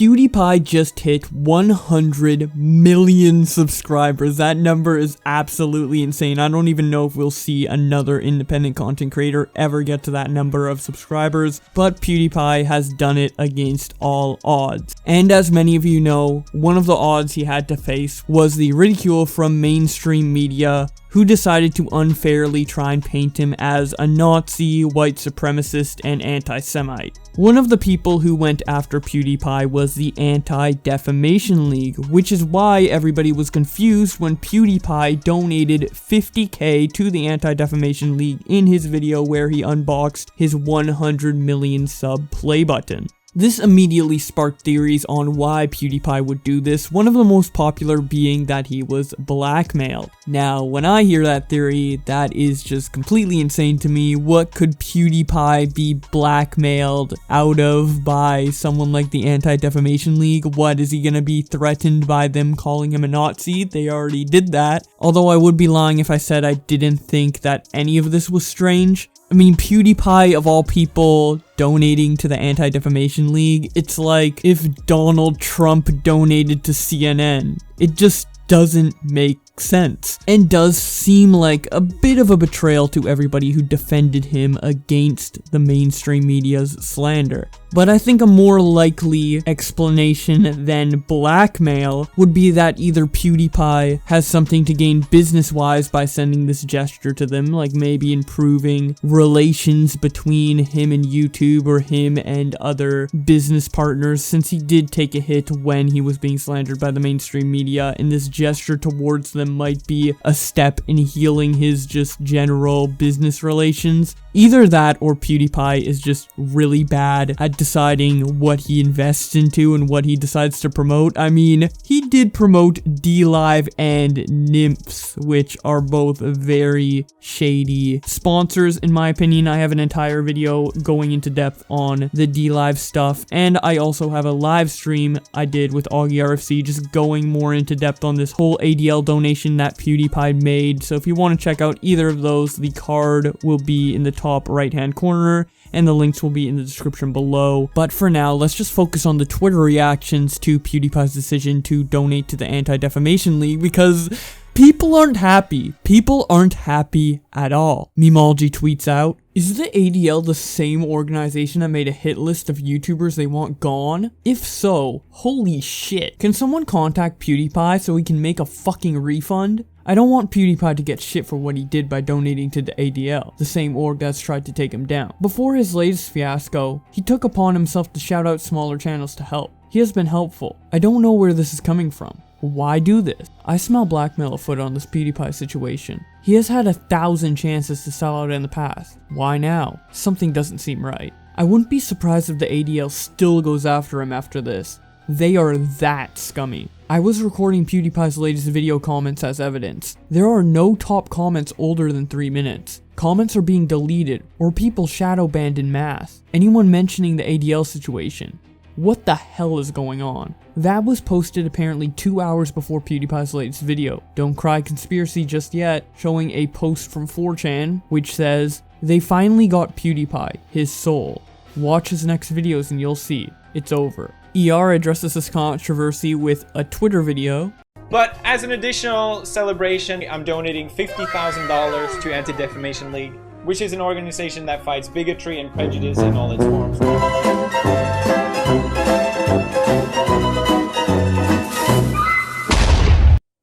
PewDiePie just hit 100 million subscribers. That number is absolutely insane. I don't even know if we'll see another independent content creator ever get to that number of subscribers, but PewDiePie has done it against all odds. And as many of you know, one of the odds he had to face was the ridicule from mainstream media, who decided to unfairly try and paint him as a Nazi, white supremacist, and anti-Semite. One of the people who went after PewDiePie was the Anti-Defamation League, which is why everybody was confused when PewDiePie donated $50K to the Anti-Defamation League in his video where he unboxed his 100 million sub play button. This immediately sparked theories on why PewDiePie would do this, one of the most popular being that he was blackmailed. Now, when I hear that theory, that is just completely insane to me. What could PewDiePie be blackmailed out of by someone like the Anti-Defamation League? What, is he gonna be threatened by them calling him a Nazi? They already did that. Although I would be lying if I said I didn't think that any of this was strange. I mean, PewDiePie, of all people, donating to the Anti-Defamation League, it's like if Donald Trump donated to CNN. It just doesn't make sense, and does seem like a bit of a betrayal to everybody who defended him against the mainstream media's slander. But I think a more likely explanation than blackmail would be that either PewDiePie has something to gain business-wise by sending this gesture to them, like maybe improving relations between him and YouTube or him and other business partners, since he did take a hit when he was being slandered by the mainstream media, and this gesture towards them might be a step in healing his just general business relations. Either that or PewDiePie is just really bad at deciding what he invests into and what he decides to promote. I mean, he did promote DLive and Nymphs, which are both very shady sponsors in my opinion. I have an entire video going into depth on the DLive stuff, and I also have a live stream I did with Augie RFC just going more into depth on this whole ADL donation that PewDiePie made. So if you want to check out either of those, the card will be in the top right hand corner and the links will be in the description below. But for now, let's just focus on the Twitter reactions to PewDiePie's decision to donate to the Anti-Defamation League, because people aren't happy. People aren't happy at all. Memeology tweets out, "Is the ADL the same organization that made a hit list of YouTubers they want gone? If so, holy shit. Can someone contact PewDiePie so he can make a fucking refund? I don't want PewDiePie to get shit for what he did by donating to the ADL, the same org that's tried to take him down. Before his latest fiasco, he took upon himself to shout out smaller channels to help. He has been helpful. I don't know where this is coming from. Why do this? I smell blackmail afoot on this PewDiePie situation. He has had 1,000 chances to sell out in the past. Why now? Something doesn't seem right. I wouldn't be surprised if the ADL still goes after him after this. They are that scummy. I was recording PewDiePie's latest video comments as evidence. There are no top comments older than 3 minutes. Comments are being deleted, or people shadow banned en masse. Anyone mentioning the ADL situation. What the hell is going on? That was posted apparently 2 hours before PewDiePie's latest video. Don't cry conspiracy just yet, showing a post from 4chan, which says, "They finally got PewDiePie, his soul. Watch his next videos and you'll see. It's over." ER addresses this controversy with a Twitter video. But as an additional celebration, I'm donating $50,000 to Anti-Defamation League, which is an organization that fights bigotry and prejudice in all its forms.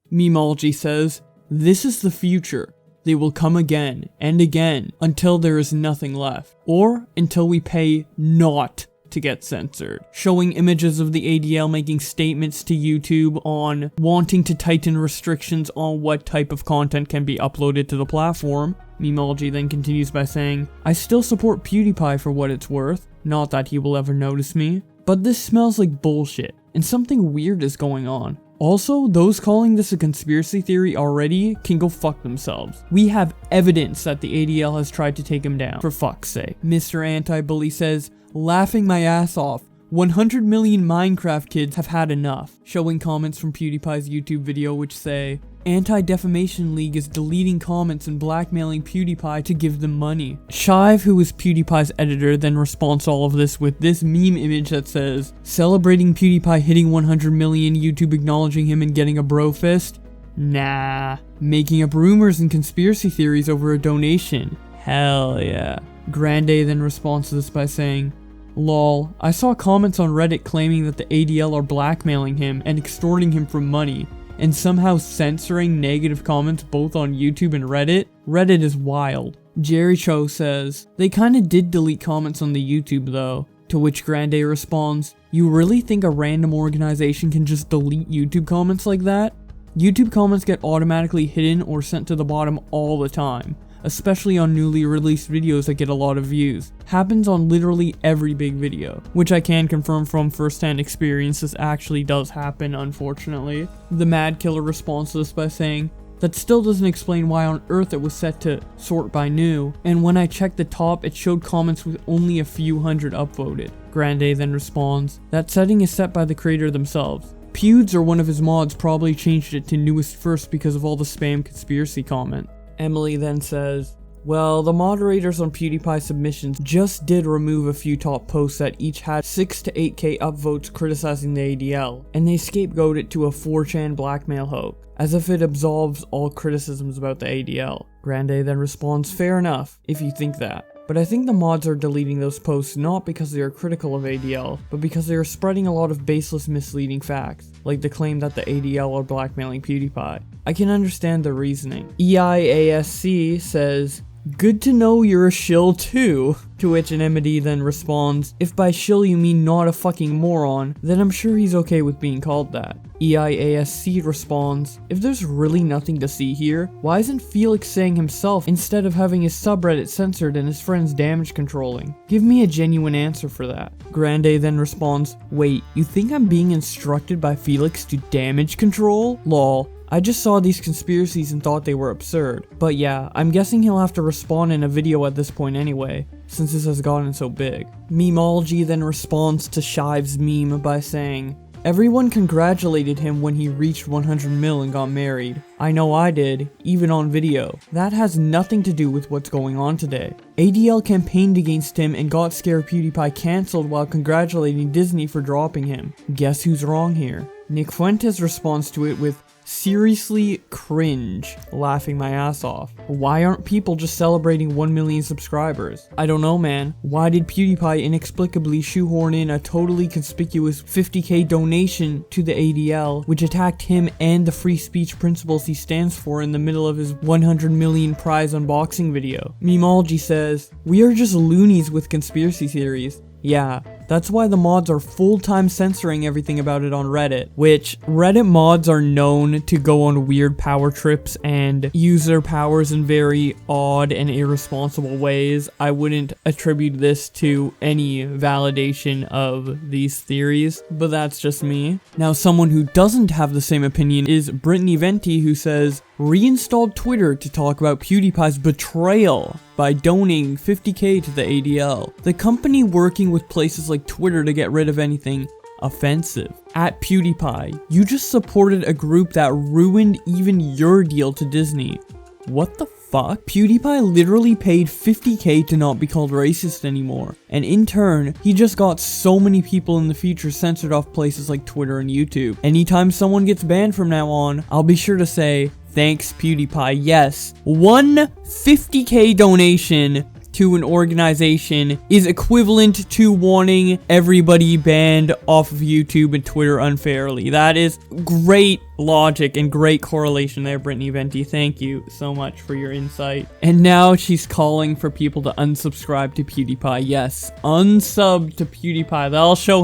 Memeology says, "This is the future. They will come again and again until there is nothing left, or until we pay not to get censored." Showing images of the ADL making statements to YouTube on wanting to tighten restrictions on what type of content can be uploaded to the platform. Memeology then continues by saying, "I still support PewDiePie for what it's worth. Not that he will ever notice me. But this smells like bullshit, and something weird is going on. Also, those calling this a conspiracy theory already can go fuck themselves. We have evidence that the ADL has tried to take him down, for fuck's sake." Mr. Anti-Bully says, "Laughing my ass off. 100 million Minecraft kids have had enough, showing comments from PewDiePie's YouTube video which say, Anti-Defamation League is deleting comments and blackmailing PewDiePie to give them money. Shive, who is PewDiePie's editor, then responds to all of this with this meme image that says, celebrating PewDiePie hitting 100 million, YouTube acknowledging him and getting a bro fist? Nah. Making up rumors and conspiracy theories over a donation? Hell yeah. Grande then responds to this by saying, lol, I saw comments on Reddit claiming that the ADL are blackmailing him and extorting him for money, and somehow censoring negative comments both on YouTube and Reddit? Reddit is wild. Jerry Cho says, they kinda did delete comments on the YouTube though, to which Grande responds, you really think a random organization can just delete YouTube comments like that? YouTube comments get automatically hidden or sent to the bottom all the time, especially on newly released videos that get a lot of views. Happens on literally every big video, which I can confirm from first-hand experience this actually does happen, unfortunately. The Mad Killer responds to this by saying, that still doesn't explain why on earth it was set to sort by new, and when I checked the top it showed comments with only a few hundred upvoted. Grande then responds, that setting is set by the creator themselves. Pewds or one of his mods probably changed it to newest first because of all the spam conspiracy comment. Emily then says, well, the moderators on PewDiePie submissions just did remove a few top posts that each had 6 to 8k upvotes criticizing the ADL, and they scapegoat it to a 4chan blackmail hoax, as if it absolves all criticisms about the ADL. Grande then responds, fair enough, if you think that. But I think the mods are deleting those posts not because they are critical of ADL, but because they are spreading a lot of baseless misleading facts, like the claim that the ADL are blackmailing PewDiePie. I can understand the reasoning. EIASC says, good to know you're a shill too, to which Anemone then responds, if by shill you mean not a fucking moron, then I'm sure he's okay with being called that. EIASC responds, if there's really nothing to see here, why isn't Felix saying himself instead of having his subreddit censored and his friends damage controlling? Give me a genuine answer for that. Grande then responds, wait, you think I'm being instructed by Felix to damage control? Lol. I just saw these conspiracies and thought they were absurd. But yeah, I'm guessing he'll have to respond in a video at this point anyway, since this has gotten so big. Memeology then responds to Shive's meme by saying, everyone congratulated him when he reached 100 mil and got married. I know I did, even on video. That has nothing to do with what's going on today. ADL campaigned against him and got Scared PewDiePie cancelled while congratulating Disney for dropping him. Guess who's wrong here? Nick Fuentes responds to it with, seriously cringe, laughing my ass off. Why aren't people just celebrating 1 million subscribers? I don't know, man. Why did PewDiePie inexplicably shoehorn in a totally conspicuous 50k donation to the ADL, which attacked him and the free speech principles he stands for in the middle of his 100 million prize unboxing video? Memeology says, we are just loonies with conspiracy theories. Yeah, that's why the mods are full-time censoring everything about it on Reddit, which Reddit mods are known to go on weird power trips and use their powers in very odd and irresponsible ways. I wouldn't attribute this to any validation of these theories, but that's just me. Now, someone who doesn't have the same opinion is Brittany Venti, who says, reinstalled Twitter to talk about PewDiePie's betrayal by donating 50k to the ADL. The company working with places like Twitter to get rid of anything offensive. At PewDiePie, you just supported a group that ruined even your deal to Disney. What the fuck? PewDiePie literally paid 50k to not be called racist anymore, and in turn, he just got so many people in the future censored off places like Twitter and YouTube. Anytime someone gets banned from now on, I'll be sure to say, thanks PewDiePie. Yes, one 50k donation to an organization is equivalent to wanting everybody banned off of YouTube and Twitter unfairly. That is great logic and great correlation there, Brittany Venti. Thank you so much for your insight. And now she's calling for people to unsubscribe to PewDiePie. Yes, unsub to PewDiePie. That'll show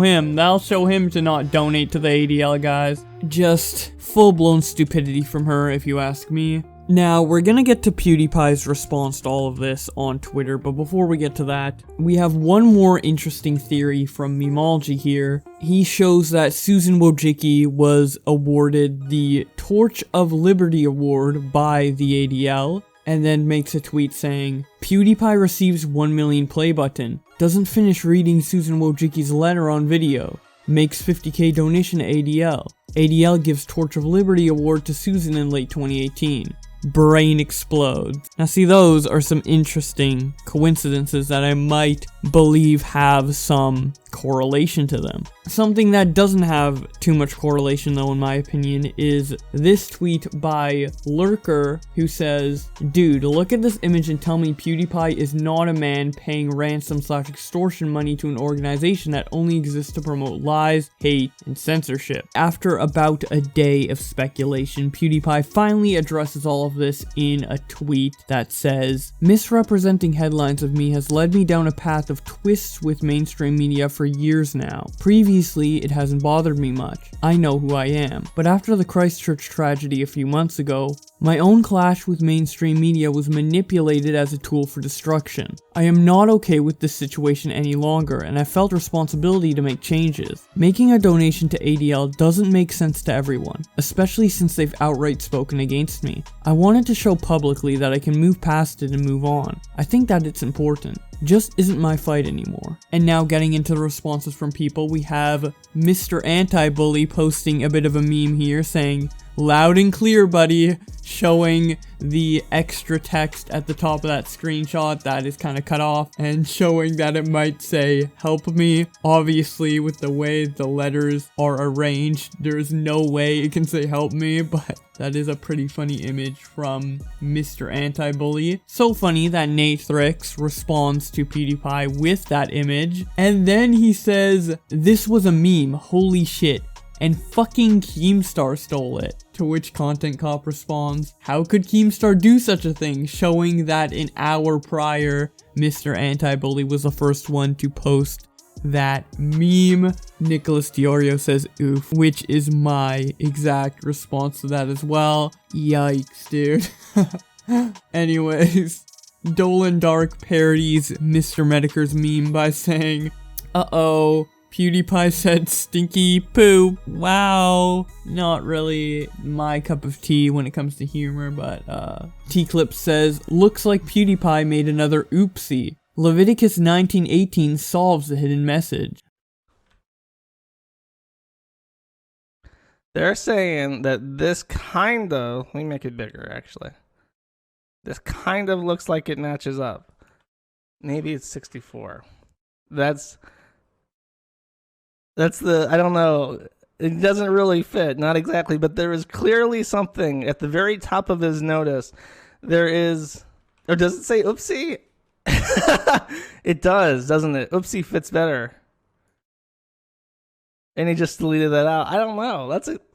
him to not donate to the ADL, guys. Just full-blown stupidity from her, if you ask me. Now, we're gonna get to PewDiePie's response to all of this on Twitter, but before we get to that, we have one more interesting theory from Memeology here. He shows that Susan Wojcicki was awarded the Torch of Liberty Award by the ADL, and then makes a tweet saying, PewDiePie receives 1 million play button. Doesn't finish reading Susan Wojcicki's letter on video. Makes 50k donation to ADL. ADL gives Torch of Liberty award to Susan in late 2018. Brain explodes. Now see, those are some interesting coincidences that I might believe have some correlation to them. Something that doesn't have too much correlation though, in my opinion, is this tweet by Lurker, who says, dude, look at this image and tell me PewDiePie is not a man paying ransom/extortion money to an organization that only exists to promote lies, hate, and censorship. After about a day of speculation, PewDiePie finally addresses all of this in a tweet that says, misrepresenting headlines of me has led me down a path of twists with mainstream media for years now. Previously, it hasn't bothered me much. I know who I am. But after the Christchurch tragedy a few months ago, my own clash with mainstream media was manipulated as a tool for destruction. I am not okay with this situation any longer, and I felt responsibility to make changes. Making a donation to ADL doesn't make sense to everyone, especially since they've outright spoken against me. I wanted to show publicly that I can move past it and move on. I think that it's important. Just isn't my fight anymore. And now getting into the responses from people, we have Mr. Anti-Bully posting a bit of a meme here saying, loud and clear, buddy, showing the extra text at the top of that screenshot that is kind of cut off and showing that it might say, help me. Obviously, with the way the letters are arranged, there's no way it can say help me, but that is a pretty funny image from Mr. Anti-Bully. So funny that Nathrix responds to PewDiePie with that image, and then he says, this was a meme, holy shit. And fucking Keemstar stole it. To which Content Cop responds, how could Keemstar do such a thing? Showing that an hour prior, Mr. Anti-Bully was the first one to post that meme. Nicholas Diorio says oof, which is my exact response to that as well. Yikes, dude. Anyways, Dolan Dark parodies Mr. Medicare's meme by saying, uh-oh, PewDiePie said stinky poop. Wow. Not really my cup of tea when it comes to humor, but T-Clip says, looks like PewDiePie made another oopsie. Leviticus 19:18 solves the hidden message. They're saying that this kind of, let me make it bigger actually. This kind of looks like it matches up. Maybe it's 64. That's the, I don't know, it doesn't really fit, not exactly, but there is clearly something at the very top of his notice. There is, or does it say oopsie? It does, doesn't it? Oopsie fits better. And he just deleted that out. I don't know,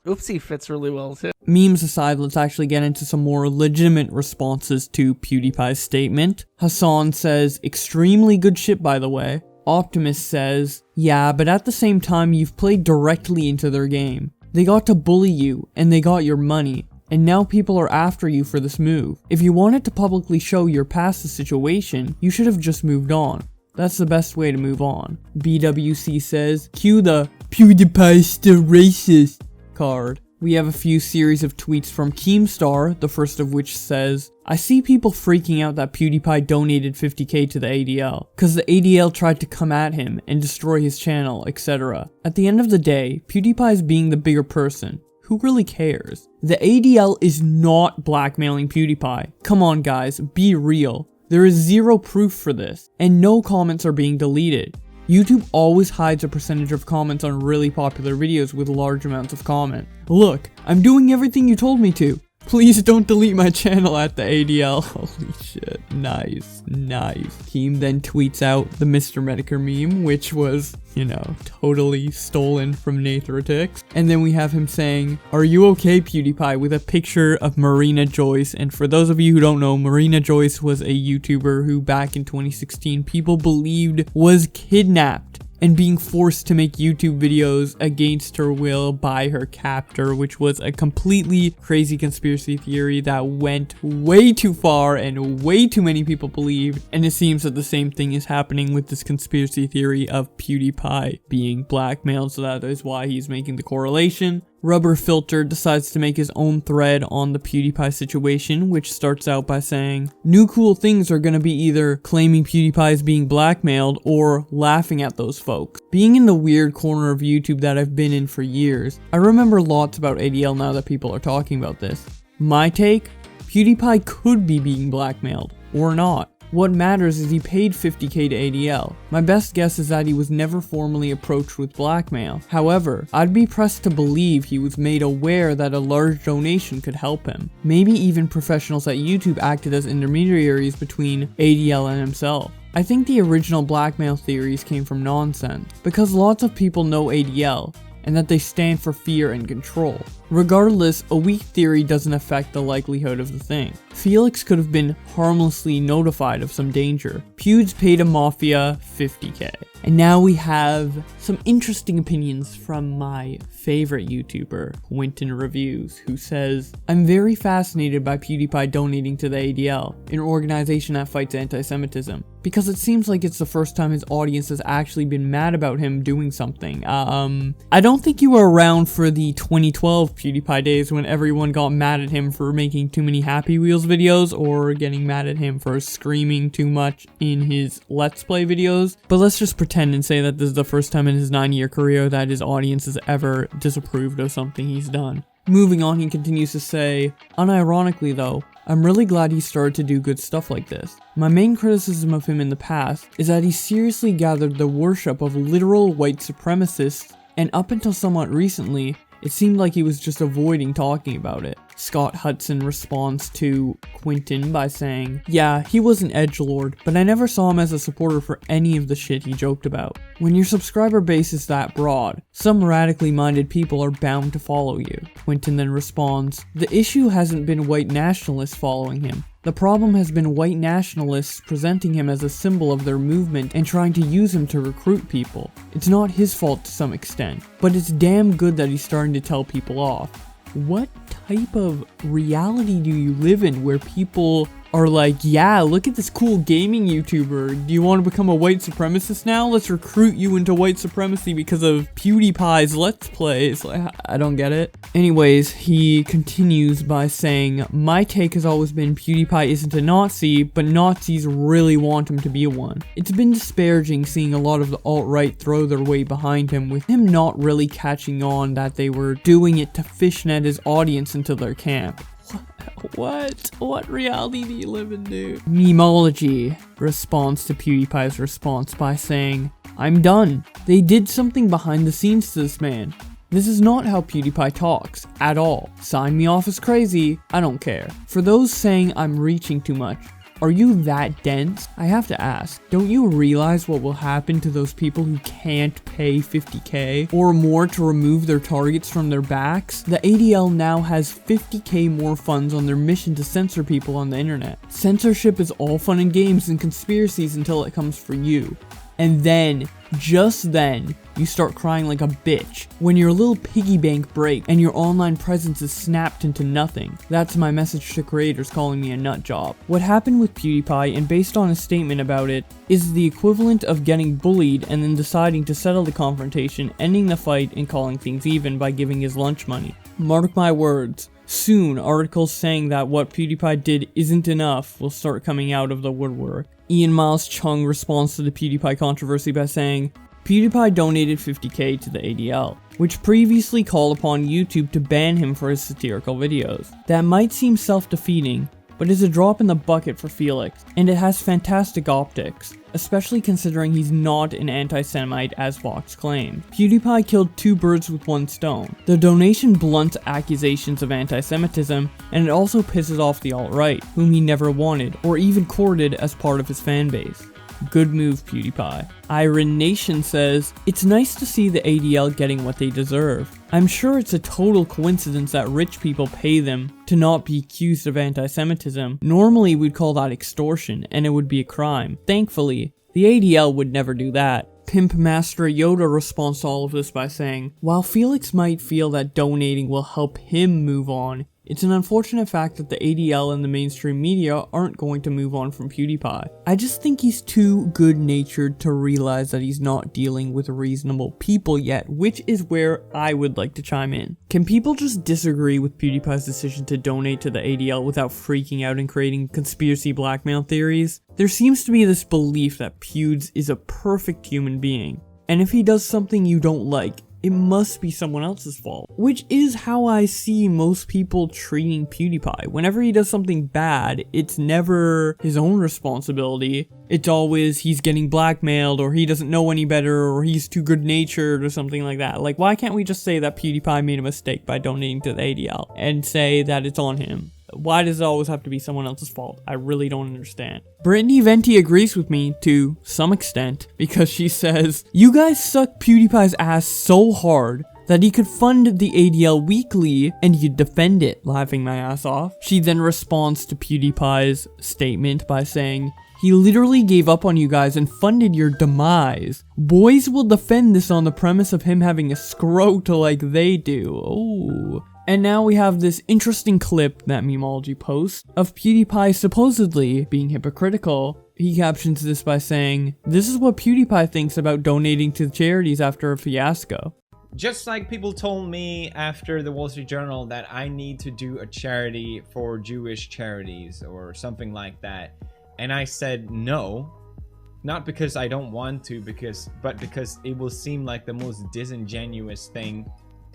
oopsie fits really well too. Memes aside, let's actually get into some more legitimate responses to PewDiePie's statement. Hassan says, extremely good shit by the way. Optimus says, yeah, but at the same time, you've played directly into their game. They got to bully you, and they got your money, and now people are after you for this move. If you wanted to publicly show you're past the situation, you should have just moved on. That's the best way to move on. BWC says, cue the PewDiePie still racist card. We have a few series of tweets from Keemstar, the first of which says, I see people freaking out that PewDiePie donated 50k to the ADL, cause the ADL tried to come at him and destroy his channel, etc. At the end of the day, PewDiePie is being the bigger person. Who really cares? The ADL is not blackmailing PewDiePie. Come on guys, be real. There is zero proof for this, and no comments are being deleted. YouTube always hides a percentage of comments on really popular videos with large amounts of comment. Look, I'm doing everything you told me to. Please don't delete my channel at the ADL. Holy shit. Nice. Nice. Keem then tweets out the Mr. Medicare meme, which was, you know, totally stolen from Nathrix. And then we have him saying, are you okay, PewDiePie, with a picture of Marina Joyce. And for those of you who don't know, Marina Joyce was a YouTuber who back in 2016 people believed was kidnapped and being forced to make YouTube videos against her will by her captor, which was a completely crazy conspiracy theory that went way too far and way too many people believed. And it seems that the same thing is happening with this conspiracy theory of PewDiePie being blackmailed, so that is why he's making the correlation. Rubber Filter decides to make his own thread on the PewDiePie situation, which starts out by saying, new cool things are gonna be either claiming PewDiePie is being blackmailed or laughing at those folks. Being in the weird corner of YouTube that I've been in for years, I remember lots about ADL now that people are talking about this. My take? PewDiePie could be being blackmailed, or not. What matters is he paid $50K to ADL. My best guess is that he was never formally approached with blackmail. However, I'd be pressed to believe he was made aware that a large donation could help him. Maybe even professionals at YouTube acted as intermediaries between ADL and himself. I think the original blackmail theories came from nonsense, because lots of people know ADL, and that they stand for fear and control. Regardless, a weak theory doesn't affect the likelihood of the thing. Felix could have been harmlessly notified of some danger. Pewds paid a mafia $50K. And now we have some interesting opinions from my favorite YouTuber, Quentin Reviews, who says, I'm very fascinated by PewDiePie donating to the ADL, an organization that fights anti-Semitism, because it seems like it's the first time his audience has actually been mad about him doing something. I don't think you were around for the 2012 PewDiePie days when everyone got mad at him for making too many Happy Wheels videos or getting mad at him for screaming too much in his Let's Play videos, but let's just pretend and say that this is the first time in his 9-year career that his audience has ever disapproved of something he's done. Moving on, he continues to say, unironically though, I'm really glad he started to do good stuff like this. My main criticism of him in the past is that he seriously gathered the worship of literal white supremacists, and up until somewhat recently, it seemed like he was just avoiding talking about it. Scott Hudson responds to Quentin by saying, yeah, he was an edgelord, but I never saw him as a supporter for any of the shit he joked about. When your subscriber base is that broad, some radically minded people are bound to follow you. Quentin then responds, the issue hasn't been white nationalists following him. The problem has been white nationalists presenting him as a symbol of their movement and trying to use him to recruit people. It's not his fault to some extent, but it's damn good that he's starting to tell people off. What type of reality do you live in where people are like, yeah, look at this cool gaming YouTuber. Do you want to become a white supremacist now? Let's recruit you into white supremacy because of PewDiePie's Let's Plays. Like, I don't get it. Anyways, he continues by saying, my take has always been PewDiePie isn't a Nazi, but Nazis really want him to be one. It's been disparaging seeing a lot of the alt-right throw their weight behind him, with him not really catching on that they were doing it to fishnet his audience into their camp. What reality do you live in, dude? Memology responds to PewDiePie's response by saying, I'm done. They did something behind the scenes to this man. This is not how PewDiePie talks, at all. Sign me off as crazy, I don't care. For those saying I'm reaching too much, are you that dense? I have to ask, don't you realize what will happen to those people who can't pay $50K or more to remove their targets from their backs? The ADL now has $50K more funds on their mission to censor people on the internet. Censorship is all fun and games and conspiracies until it comes for you. And then, just then, you start crying like a bitch when your little piggy bank breaks and your online presence is snapped into nothing. That's my message to creators calling me a nut job. What happened with PewDiePie, and based on a statement about it, is the equivalent of getting bullied and then deciding to settle the confrontation, ending the fight and calling things even by giving his lunch money. Mark my words. Soon, articles saying that what PewDiePie did isn't enough will start coming out of the woodwork. Ian Miles Chung responds to the PewDiePie controversy by saying, PewDiePie donated $50K to the ADL, which previously called upon YouTube to ban him for his satirical videos. That might seem self-defeating, but is a drop in the bucket for Felix, and it has fantastic optics, especially considering he's not an anti-Semite as Vox claimed. PewDiePie killed two birds with one stone. The donation blunts accusations of anti-Semitism, and it also pisses off the alt-right, whom he never wanted or even courted as part of his fanbase. Good move, PewDiePie. Iron Nation says, it's nice to see the ADL getting what they deserve. I'm sure it's a total coincidence that rich people pay them to not be accused of anti-Semitism. Normally we'd call that extortion, and it would be a crime. Thankfully, the ADL would never do that. Pimp Master Yoda responds to all of this by saying, while Felix might feel that donating will help him move on, It's an unfortunate fact that the ADL and the mainstream media aren't going to move on from PewDiePie. I just think he's too good-natured to realize that he's not dealing with reasonable people yet, which is where I would like to chime in. Can people just disagree with PewDiePie's decision to donate to the ADL without freaking out and creating conspiracy blackmail theories? There seems to be this belief that Pewds is a perfect human being, and if he does something you don't like, it must be someone else's fault. Which is how I see most people treating PewDiePie. Whenever he does something bad, it's never his own responsibility. It's always he's getting blackmailed, or he doesn't know any better, or he's too good-natured, or something like that. Like, why can't we just say that PewDiePie made a mistake by donating to the ADL and say that it's on him? Why does it always have to be someone else's fault? I really don't understand. Brittany Venti agrees with me to some extent because she says, "You guys suck PewDiePie's ass so hard that he could fund the ADL weekly and you'd defend it," laughing my ass off. She then responds to PewDiePie's statement by saying, "He literally gave up on you guys and funded your demise. Boys will defend this on the premise of him having a scrot like they do." Oh. And now we have this interesting clip that Memology posts of PewDiePie supposedly being hypocritical. He captions this by saying, "This is what PewDiePie thinks about donating to charities after a fiasco." Just like people told me after the Wall Street Journal that I need to do a charity for Jewish charities or something like that. And I said no, not because I don't want to, but because it will seem like the most disingenuous thing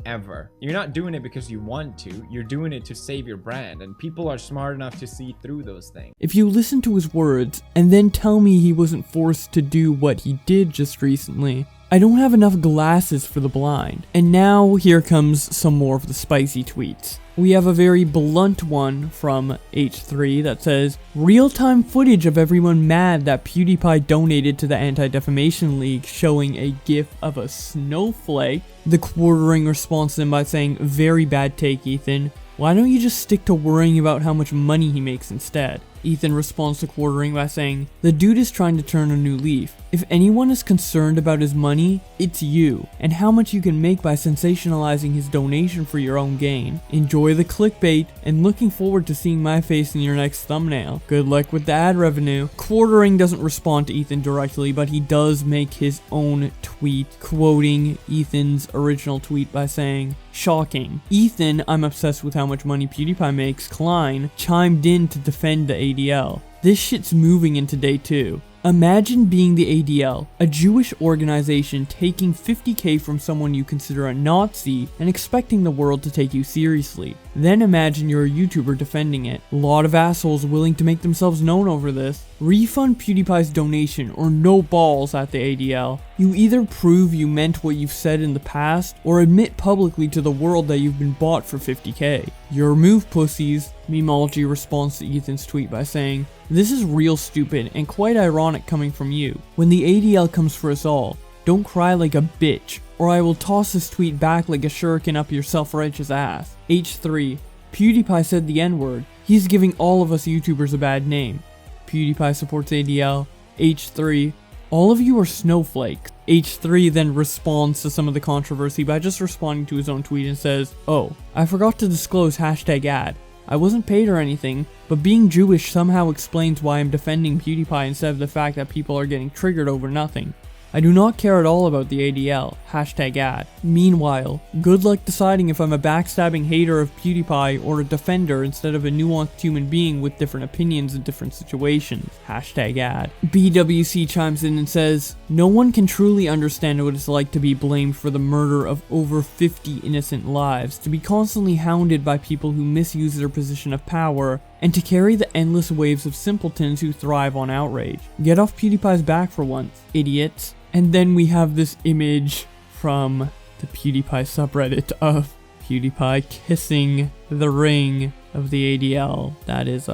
ever. You're not doing it because you want to, you're doing it to save your brand, and people are smart enough to see through those things. If you listen to his words and then tell me he wasn't forced to do what he did just recently, I don't have enough glasses for the blind. And now here comes some more of the spicy tweets. We have a very blunt one from H3 that says, "Real-time footage of everyone mad that PewDiePie donated to the Anti-Defamation League, showing a gif of a snowflake." The quartering responds to him by saying, "Very bad take, Ethan. Why don't you just stick to worrying about how much money he makes instead?" Ethan responds to quartering by saying, "The dude is trying to turn a new leaf. If anyone is concerned about his money, it's you, and how much you can make by sensationalizing his donation for your own gain. Enjoy the clickbait, and looking forward to seeing my face in your next thumbnail. Good luck with the ad revenue." Quartering doesn't respond to Ethan directly, but he does make his own tweet, quoting Ethan's original tweet by saying, "Shocking. Ethan, I'm obsessed with how much money PewDiePie makes, Klein, chimed in to defend the ADL. This shit's moving into day 2. Imagine being the ADL, a Jewish organization, taking 50K from someone you consider a Nazi and expecting the world to take you seriously. Then imagine you're a YouTuber defending it. A lot of assholes willing to make themselves known over this. Refund PewDiePie's donation or no balls at the ADL. You either prove you meant what you've said in the past or admit publicly to the world that you've been bought for 50K. Your move, pussies." Memology responds to Ethan's tweet by saying, "This is real stupid and quite ironic coming from you. When the ADL comes for us all, don't cry like a bitch, or I will toss this tweet back like a shuriken up your self-righteous ass." H3, "PewDiePie said the N-word. He's giving all of us YouTubers a bad name." PewDiePie supports ADL. H3, "All of you are snowflakes." H3 then responds to some of the controversy by just responding to his own tweet and says, "Oh, I forgot to disclose #ad. I wasn't paid or anything, but being Jewish somehow explains why I'm defending PewDiePie instead of the fact that people are getting triggered over nothing. I do not care at all about the ADL, #ad. Meanwhile, good luck deciding if I'm a backstabbing hater of PewDiePie or a defender instead of a nuanced human being with different opinions in different situations, #ad. BWC chimes in and says, "No one can truly understand what it's like to be blamed for the murder of over 50 innocent lives, to be constantly hounded by people who misuse their position of power, and to carry the endless waves of simpletons who thrive on outrage. Get off PewDiePie's back for once, idiots." And then we have this image from the PewDiePie subreddit of PewDiePie kissing the ring of the ADL. That is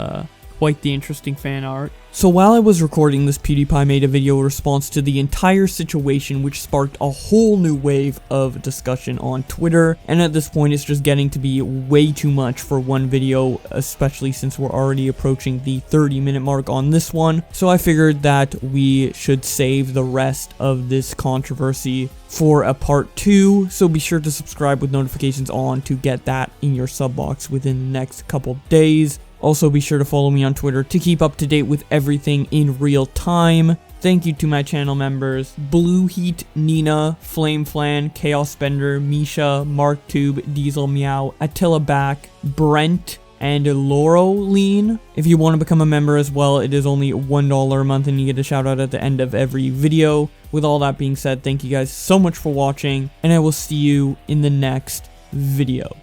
quite the interesting fan art. So while I was recording this, PewDiePie made a video response to the entire situation, which sparked a whole new wave of discussion on Twitter, and at this point it's just getting to be way too much for one video, especially since we're already approaching the 30-minute mark on this one. So I figured that we should save the rest of this controversy for a part 2, so be sure to subscribe with notifications on to get that in your sub box within the next couple days. Also, be sure to follow me on Twitter to keep up to date with everything in real time. Thank you to my channel members: Blue Heat, Nina, Flame Flan, Chaos Spender, Misha, MarkTube, Diesel Meow, Attila Back, Brent, and Laureline. If you want to become a member as well, it is only $1 a month and you get a shout out at the end of every video. With all that being said, thank you guys so much for watching, and I will see you in the next video.